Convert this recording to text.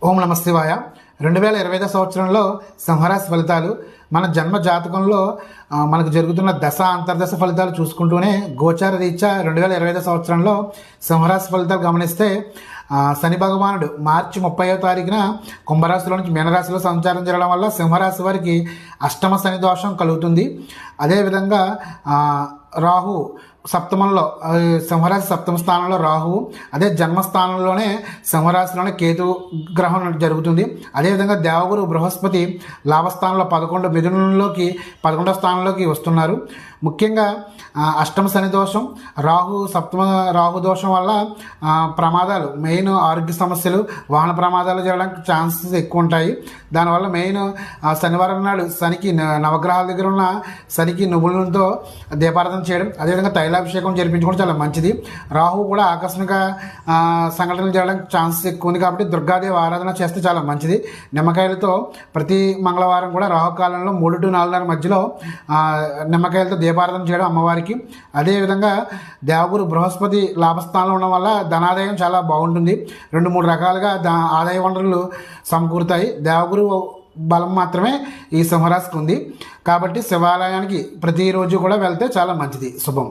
ఓం నమ శివాయ. 2025 సంవత్సరంలో సింహరాశి ఫలితాలు మన జన్మ జాతకంలో మనకు జరుగుతున్న దశ అంతర్దశ ఫలితాలు చూసుకుంటూనే గోచార రీత్యా 2025 సంవత్సరంలో సింహరాశి ఫలితాలు గమనిస్తే శని భగవానుడు మార్చి 30వ తారీఖున కుంభరాశిలో నుంచి మీనరాశిలో సంచారం జరగడం వల్ల సింహరాశి వారికి అష్టమ శని దోషం కలుగుతుంది. అదేవిధంగా రాహు సప్తమంలో సింహరాశి సప్తమ స్థానంలో రాహువు, అదే జన్మస్థానంలోనే సింహరాశిలోనే కేతు గ్రహం జరుగుతుంది. అదేవిధంగా దేవగురు బృహస్పతి లాభస్థానంలో 11 మిథునంలోకి 11వ స్థానంలోకి వస్తున్నారు. ముఖ్యంగా అష్టమ శని దోషం, రాహు దోషం వల్ల ప్రమాదాలు, మెయిన్ ఆరోగ్య సమస్యలు, వాహన ప్రమాదాలు జరగడానికి ఛాన్సెస్ ఎక్కువ ఉంటాయి. దానివల్ల మెయిన్ శనివారం నాడు శనికి నవగ్రహాల దగ్గర ఉన్న శనికి నువ్వులతో దీపారాధన చేయడం, అదేవిధంగా తైలాభిషేకం జరిపించుకోవడం చాలా మంచిది. రాహు కూడా ఆకస్మిక సంఘటనలు జరగడానికి ఛాన్సెస్ ఎక్కువ ఉంది కాబట్టి దుర్గాదేవి ఆరాధన చేస్తే చాలా మంచిది. నిమ్మకాయలతో ప్రతి మంగళవారం కూడా రాహుకాలంలో 3 to 4:30 మధ్యలో నిమ్మకాయలతో దీపారాధన చేయడం అమ్మవారికి. అదేవిధంగా దేవగురు బృహస్పతి లాభస్థానంలో ఉండడం వల్ల ధనాదాయం చాలా బాగుంటుంది. 2-3 రకాలుగా ఆదాయ వనరులు సమకూరుతాయి. దేవగురు బలం మాత్రమే ఈ సింహరాశికి ఉంది కాబట్టి శివాలయానికి ప్రతిరోజు కూడా వెళ్తే చాలా మంచిది. శుభం.